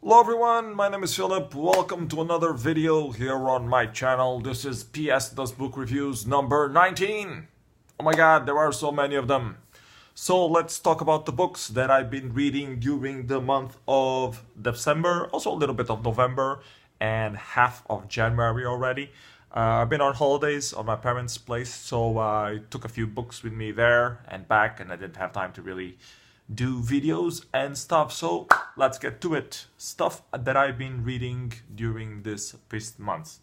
Hello everyone, my name is Philip. Welcome to another video here on my channel. This is PS Does Book Reviews number 19. Oh my god, there are so many of them. So let's talk about the books that I've been reading during the month of December, also a little bit of November and half of January already. I've been on holidays on my parents' place, so I took a few books with me there and back, and I didn't have time to really do videos and stuff, so let's get to it. Stuff that I've been reading during this past month.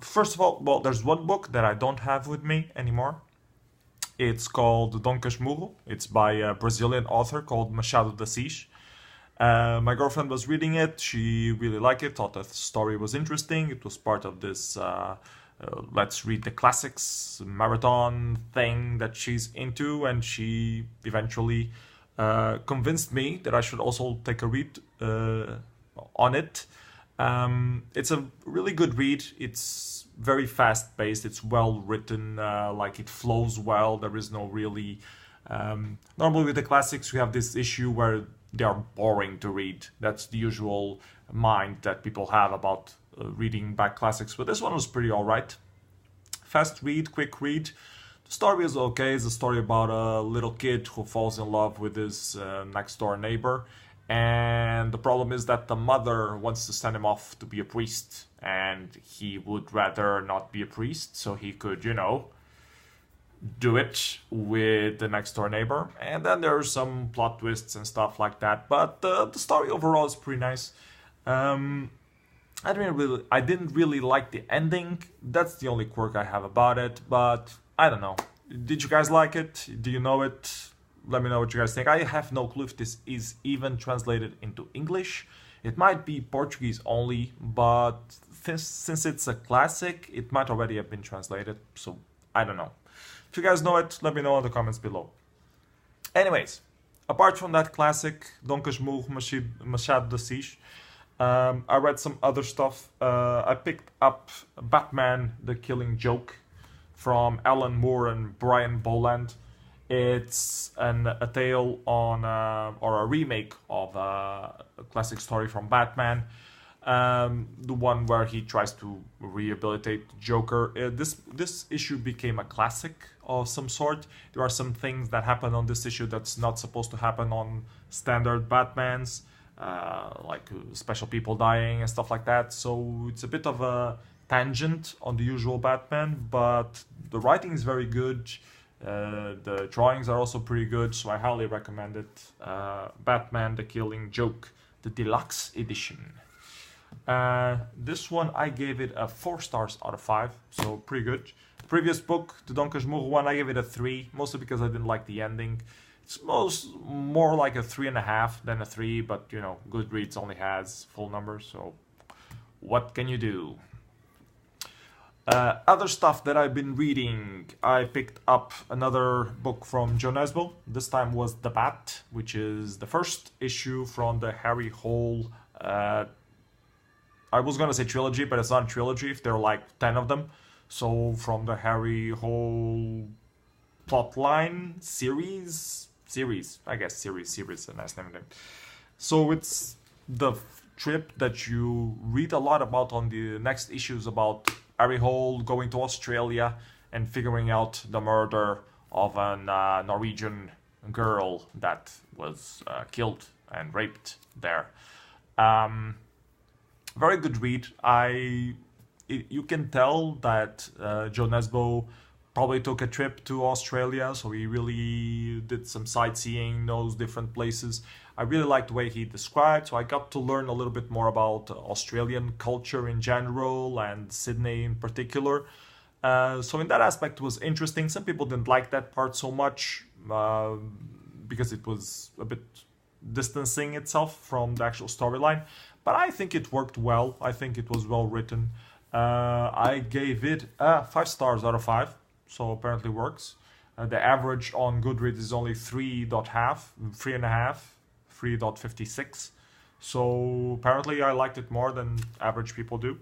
First of all, well, there's one book that I don't have with me anymore. It's called Casmurro. It's by a Brazilian author called Machado de Assis. My girlfriend was reading it. She really liked it, thought the story was interesting. It was part of this let's read the classics marathon thing that she's into, and she eventually convinced me that I should also take a read on it. It's a really good read. It's very fast paced. It's well written, like it flows well. There is no really normally with the classics we have this issue where they are boring to read. That's the usual mind that people have about reading back classics, but this one was pretty alright. Fast read, quick read. The story is okay. It's a story about a little kid who falls in love with his next door neighbor, and the problem is that the mother wants to send him off to be a priest, and he would rather not be a priest so he could, you know, do it with the next door neighbor. And then there are some plot twists and stuff like that, but the story overall is pretty nice. I didn't really like the ending. That's the only quirk I have about it, but I don't know. Did you guys like it? Do you know it? Let me know what you guys think. I have no clue if this is even translated into English. It might be Portuguese only, but since it's a classic, it might already have been translated, so I don't know. If you guys know it, let me know in the comments below. Anyways, apart from that classic, Dom Casmurro, Machado de Assis, I read some other stuff. I picked up Batman, The Killing Joke from Alan Moore and Brian Bolland. It's a tale on, or a remake of a classic story from Batman. The one where he tries to rehabilitate Joker. This issue became a classic of some sort. There are some things that happen on this issue that's not supposed to happen on standard Batmans. Like special people dying and stuff like that, so it's a bit of a tangent on the usual Batman, but the writing is very good. The drawings are also pretty good, so I highly recommend it. Batman, The Killing Joke, the deluxe edition. This one I gave it a 4 stars out of 5, so pretty good. The previous book, the Dom Casmurro one, I gave it a 3, mostly because I didn't like the ending. It's more like a 3.5 than a 3, but you know, Goodreads only has full numbers, so what can you do? Other stuff that I've been reading, I picked up another book from Nesbo. This time was The Bat, which is the first issue from the Harry Hole, I was gonna say trilogy, but it's not a trilogy if there are like 10 of them. So from the Harry Hole plotline series, I guess series, a nice name. So it's the trip that you read a lot about on the next issues about Harry Hole going to Australia and figuring out the murder of a Norwegian girl that was killed and raped there. Very good read. You can tell that Nesbo probably took a trip to Australia, so he really did some sightseeing, knows different places. I really liked the way he described, so I got to learn a little bit more about Australian culture in general and Sydney in particular. So in that aspect it was interesting. Some people didn't like that part so much because it was a bit distancing itself from the actual storyline, but I think it worked well. I think it was well written. I gave it 5 stars out of 5. So apparently works. The average on Goodreads is only 3.56. So apparently I liked it more than average people do,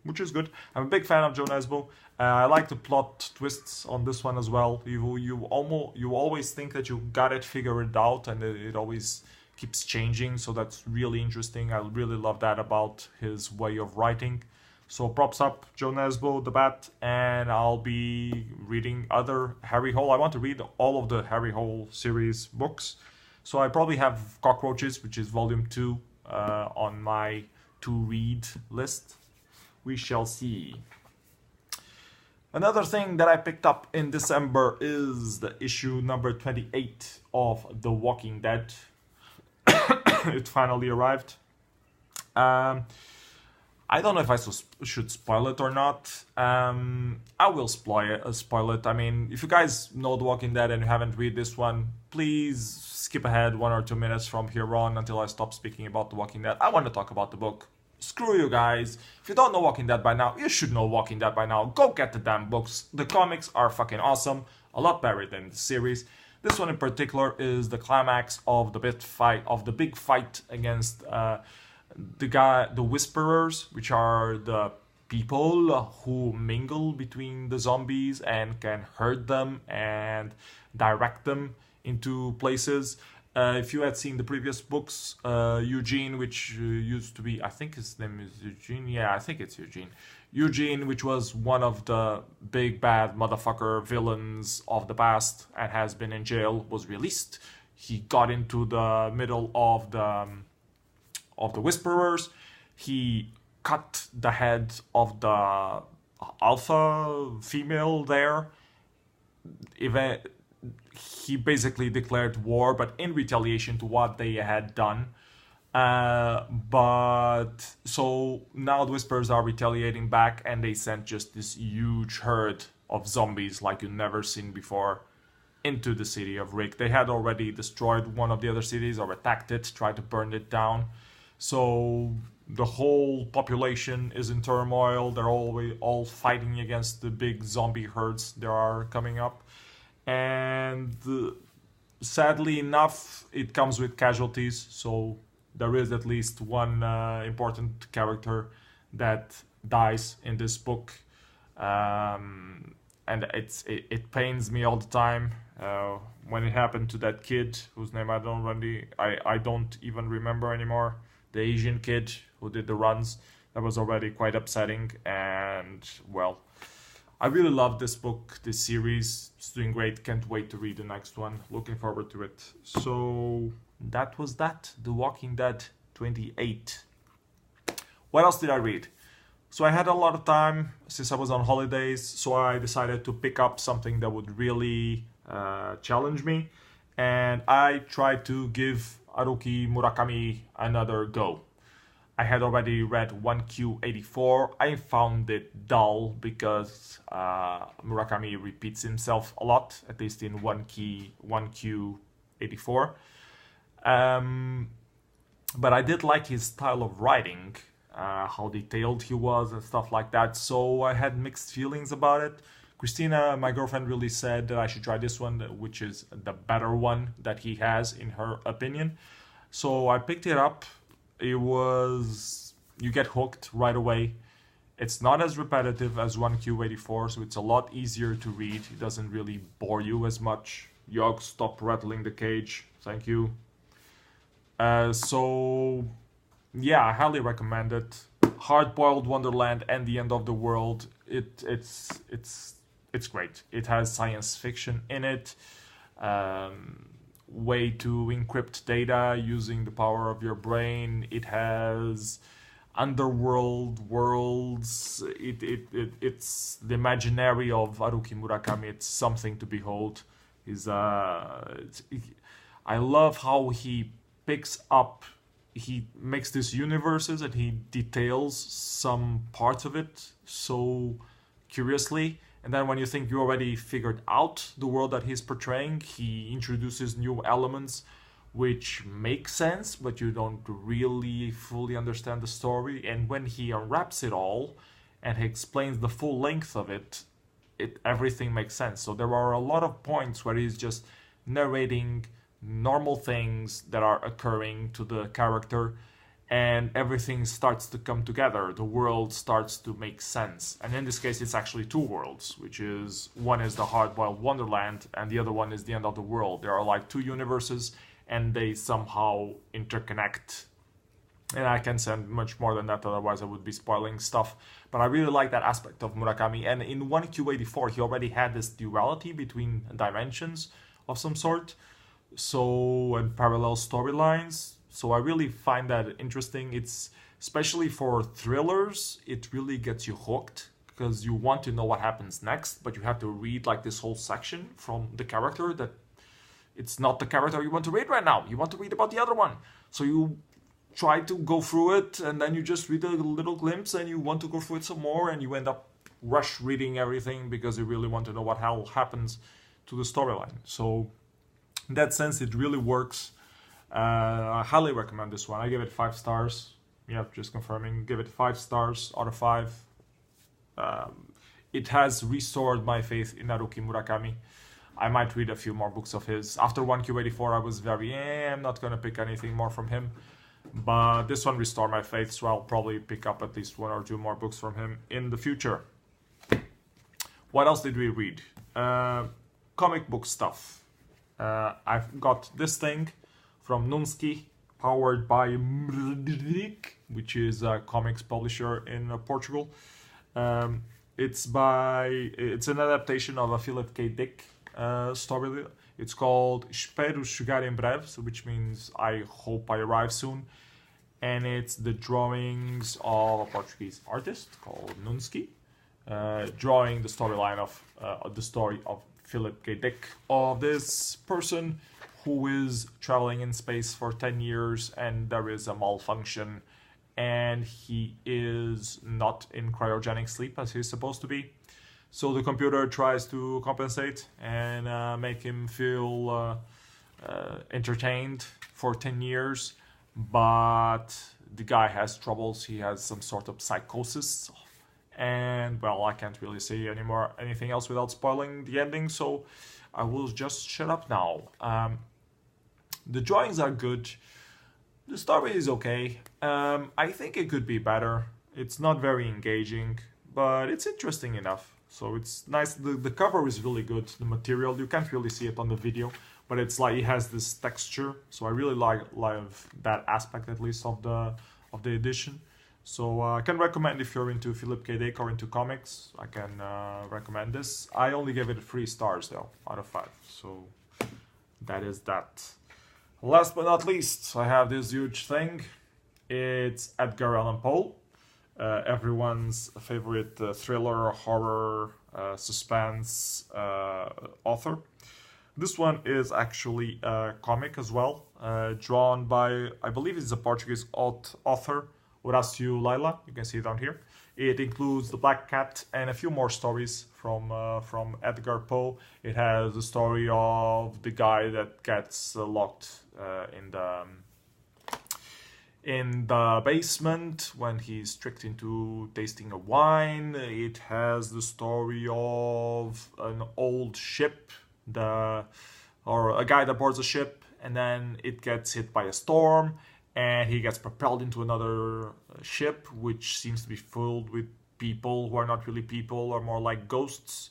which is good. I'm a big fan of Nesbo. I like the plot twists on this one as well. You always think that you got it figured out, and it always keeps changing, so that's really interesting. I really love that about his way of writing. So props up, Joe Nesbo, the Bat, and I'll be reading other Harry Hole. I want to read all of the Harry Hole series books. So I probably have Cockroaches, which is volume 2, on my to-read list. We shall see. Another thing that I picked up in December is the issue number 28 of The Walking Dead. It finally arrived. I don't know if I should spoil it or not. I will spoil it. I mean, if you guys know The Walking Dead and you haven't read this one, please skip ahead 1 or 2 minutes from here on until I stop speaking about The Walking Dead. I want to talk about the book. Screw you guys. If you don't know Walking Dead by now, you should know Walking Dead by now. Go get the damn books. The comics are fucking awesome. A lot better than the series. This one in particular is the climax of the big fight against the Whisperers, which are the people who mingle between the zombies and can hurt them and direct them into places. If you had seen the previous books, Eugene, which used to be, I think his name is Eugene. Yeah, I think it's Eugene. Eugene, which was one of the big bad motherfucker villains of the past and has been in jail, was released. He got into the middle of the Whisperers. He cut the head of the alpha female there. He basically declared war, but in retaliation to what they had done. But so now the Whisperers are retaliating back, and they sent just this huge herd of zombies like you've never seen before into the city of Rick. They had already destroyed one of the other cities or attacked it, tried to burn it down. So the whole population is in turmoil. They're all fighting against the big zombie herds that are coming up. And sadly enough, it comes with casualties. So there is at least one important character that dies in this book. And it pains me all the time when it happened to that kid whose name I don't even remember anymore. The Asian kid who did the runs. That was already quite upsetting. And well, I really love this book, this series. It's doing great. Can't wait to read the next one. Looking forward to it. So that was that. The Walking Dead 28. What else did I read? So I had a lot of time since I was on holidays. So I decided to pick up something that would really challenge me. And I tried to give Haruki Murakami another go. I had already read 1Q84. I found it dull because Murakami repeats himself a lot, at least in 1Q84. But I did like his style of writing, how detailed he was and stuff like that. So I had mixed feelings about it. Christina, my girlfriend, really said that I should try this one, which is the better one that he has, in her opinion. So I picked it up. You get hooked right away. It's not as repetitive as 1Q84, so it's a lot easier to read. It doesn't really bore you as much. Yog, stop rattling the cage. Thank you. So, yeah, I highly recommend it. Hardboiled, Wonderland, and the End of the World. It's great. It has science fiction in it. Way to encrypt data using the power of your brain. It has underworld worlds. It's the imaginary of Haruki Murakami. It's something to behold. I love how he makes these universes and he details some parts of it so curiously. And then when you think you already figured out the world that he's portraying, he introduces new elements which make sense, but you don't really fully understand the story. And when he unwraps it all and he explains the full length of it, everything makes sense. So there are a lot of points where he's just narrating normal things that are occurring to the character, and everything starts to come together. The world starts to make sense. And in this case, it's actually two worlds, which is, one is the Hardboiled Wonderland, and the other one is the End of the World. There are like two universes, and they somehow interconnect. And I can say much more than that, otherwise I would be spoiling stuff. But I really like that aspect of Murakami. And in 1Q84, he already had this duality between dimensions of some sort, so, and parallel storylines. So I really find that interesting. It's, especially for thrillers, it really gets you hooked, because you want to know what happens next, but you have to read like this whole section from the character that it's not the character you want to read right now. You want to read about the other one. So you try to go through it, and then you just read a little glimpse, and you want to go through it some more, and you end up rush reading everything because you really want to know what hell happens to the storyline. So in that sense, it really works. I highly recommend this one. I give it 5 stars. Yeah, just confirming. Give it 5 stars out of 5. It has restored my faith in Haruki Murakami. I might read a few more books of his. After 1Q84, I was very, I'm not going to pick anything more from him. But this one restored my faith, so I'll probably pick up at least 1 or 2 more books from him in the future. What else did we read? Comic book stuff. I've got this thing from Nunsky, powered by which is a comics publisher in Portugal. It's an adaptation of a Phillip K story. It's called Espero, chegar breve, so which means I hope I arrive soon. And it's the drawings of a Portuguese artist called Nunsky, drawing the storyline of the story of Phillip K, of this person who is traveling in space for 10 years, and there is a malfunction, and he is not in cryogenic sleep as he's supposed to be. So the computer tries to compensate and make him feel entertained for 10 years, but the guy has troubles. He has some sort of psychosis, and well, I can't really say anything else without spoiling the ending, so I will just shut up now. The drawings are good. The story is okay. I think it could be better. It's not very engaging, but it's interesting enough. So it's nice. The cover is really good. The material, you can't really see it on the video, but it's like it has this texture. So I really like that aspect, at least, of the edition. So I can recommend, if you're into Phillip K or into comics, I can recommend this. I only gave it 3 stars though out of 5. So that is that. Last but not least, I have this huge thing. It's Edgar Allan Poe. Everyone's favorite thriller, horror, suspense author. This one is actually a comic as well, drawn by, I believe it's a Portuguese author, Horacio Lalia. You can see it down here. It includes The Black Cat and a few more stories from Edgar Poe. It has the story of the guy that gets locked in the basement when he's tricked into tasting a wine. It has the story of an old ship, or a guy that boards a ship, and then it gets hit by a storm, and he gets propelled into another ship, which seems to be filled with people who are not really people, or more like ghosts.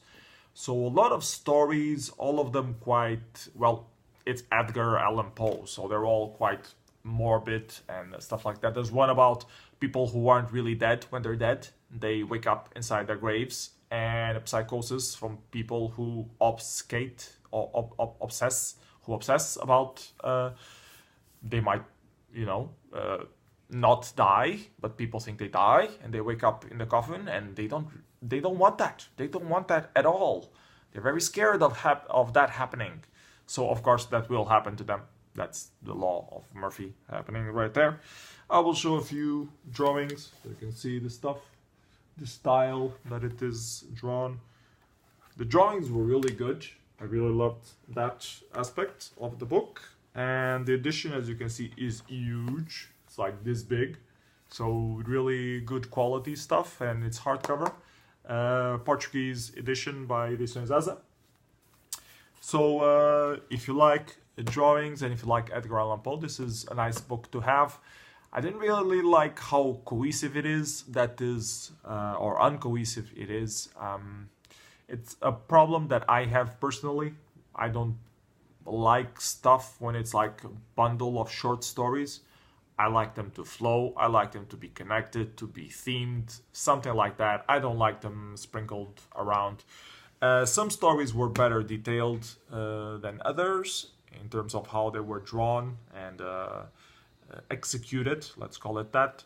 So a lot of stories, all of them quite, well, it's Edgar Allan Poe, so they're all quite morbid and stuff like that. There's one about people who aren't really dead when they're dead. They wake up inside their graves, and a psychosis from people who obfuscate or obsess about they might, not die, but people think they die, and they wake up in the coffin, and they don't want that. They don't want that at all. They're very scared of that happening. So of course that will happen to them. That's the law of Murphy happening right there. I will show a few drawings so you can see the stuff, the style that it is drawn. The drawings were really good. I really loved that aspect of the book. And the edition, as you can see, is huge. It's like this big. So really good quality stuff, and it's hardcover. Portuguese edition by Edições Zaza. So if you like drawings and if you like Edgar Allan Poe, this is a nice book to have. I didn't really like how cohesive it is, or uncohesive it is. It's a problem that I have personally. I don't like stuff when it's like a bundle of short stories. I like them to flow, I like them to be connected, to be themed, something like that. I don't like them sprinkled around. Some stories were better detailed than others in terms of how they were drawn and executed, let's call it that.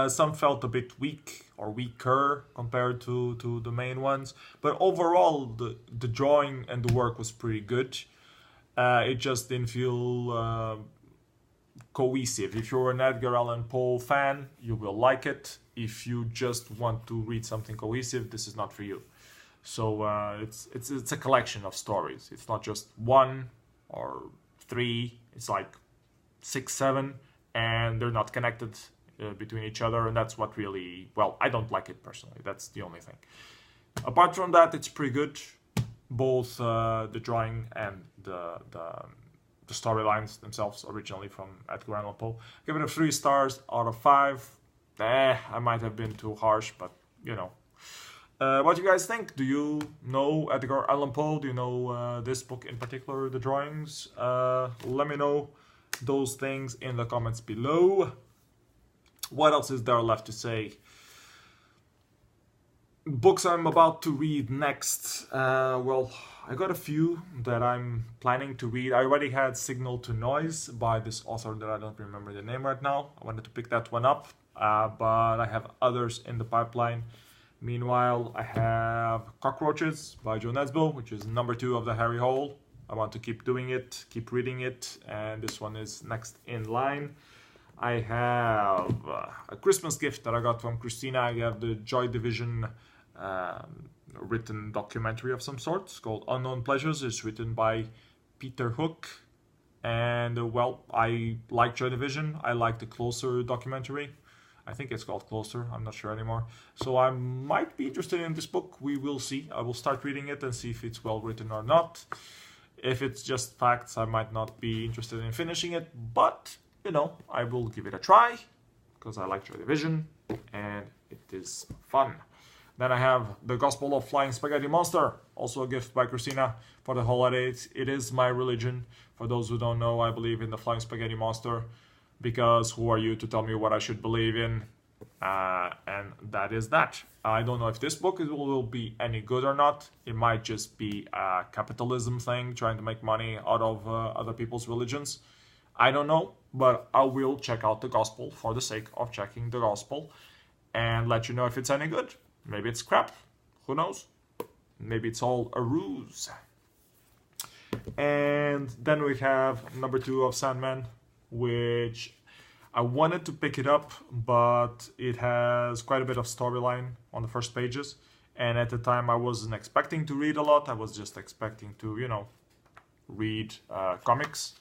Some felt a bit weak or weaker compared to the main ones, but overall the drawing and the work was pretty good. It just didn't feel cohesive. If you're an Edgar Allan Poe fan, you will like it. If you just want to read something cohesive, this is not for you. So it's a collection of stories. It's not just one or three. It's like 6, 7, and they're not connected between each other, and that's what really, well, I don't like it personally. That's the only thing. Apart from that, it's pretty good. Both the drawing and the storylines themselves, originally from Edgar Allan Poe. Give it a 3 stars out of 5. I might have been too harsh, but you know. What do you guys think? Do you know Edgar Allan Poe? Do you know this book in particular, the drawings? Let me know those things in the comments below. What else is there left to say? Books I'm about to read next. Well, I got a few that I'm planning to read. I already had Signal to Noise by this author that I don't remember the name right now. I wanted to pick that one up, but I have others in the pipeline. Meanwhile, I have Cockroaches by Joe Nesbo, which is number 2 of the Harry Hole. I want to keep doing it, keep reading it, and this one is next in line. I have a Christmas gift that I got from Christina. I have the Joy Division written documentary of some sort. It's called Unknown Pleasures. It's written by Peter Hook. And, well, I like Joy Division. I like the Closer documentary. I think it's called Closer. I'm not sure anymore. So I might be interested in this book. We will see. I will start reading it and see if it's well written or not. If it's just facts, I might not be interested in finishing it. But, you know, I will give it a try because I like Joy Division and it is fun. Then I have The Gospel of Flying Spaghetti Monster, also a gift by Christina for the holidays. It is my religion. For those who don't know, I believe in the Flying Spaghetti Monster because who are you to tell me what I should believe in? And that is that. I don't know if this book will be any good or not. It might just be a capitalism thing, trying to make money out of other people's religions. I don't know, but I will check out the Gospel for the sake of checking the Gospel and let you know if it's any good. Maybe it's crap. Who knows? Maybe it's all a ruse. And then we have number 2 of Sandman, which I wanted to pick it up, but it has quite a bit of storyline on the first pages. And at the time, I wasn't expecting to read a lot. I was just expecting to, you know, read comics.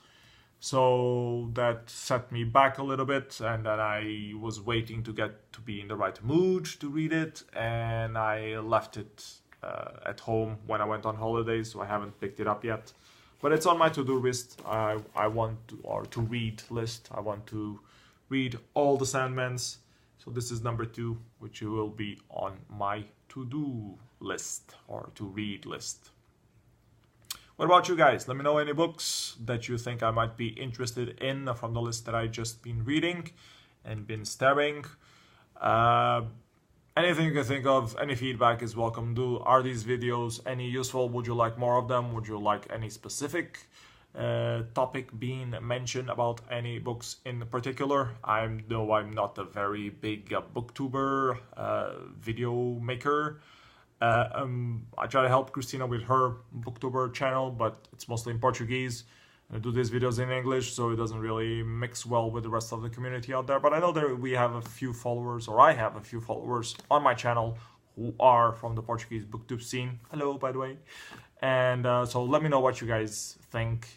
So that set me back a little bit, and then I was waiting to get to be in the right mood to read it, and I left it at home when I went on holidays, so I haven't picked it up yet. But it's on my to-do list. I want to, or to read list. I want to read all the Sandmans. So this is number 2, which will be on my to-do list or to read list. What about you guys? Let me know any books that you think I might be interested in from the list that I just been reading and been staring. Anything you can think of, any feedback is welcome. Are these videos any useful? Would you like more of them? Would you like any specific topic being mentioned about any books in particular? I know I'm not a very big booktuber, video maker. I try to help Christina with her booktuber channel, but it's mostly in Portuguese. I do these videos in English, so it doesn't really mix well with the rest of the community out there. But I know that we have a few followers, or I have a few followers on my channel who are from the Portuguese booktube scene. Hello, by the way. And so let me know what you guys think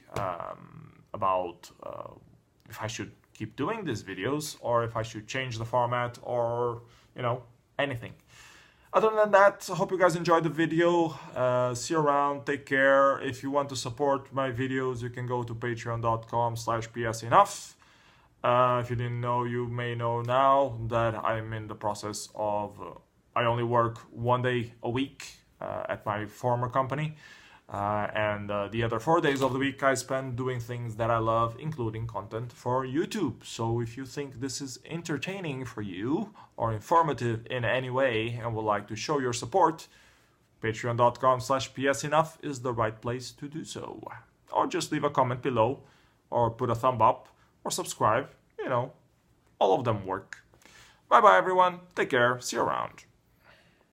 about if I should keep doing these videos, or if I should change the format, or, you know, anything. Other than that, I hope you guys enjoyed the video. See you around, take care. If you want to support my videos, you can go to patreon.com/psenough. If you didn't know, you may know now that I'm in the process of, I only work 1 day a week at my former company. And the other 4 days of the week I spend doing things that I love, including content for YouTube. So if you think this is entertaining for you or informative in any way and would like to show your support, patreon.com/psenough is the right place to do so. Or just leave a comment below, or put a thumb up, or subscribe. You know, all of them work. Bye bye everyone, take care, see you around.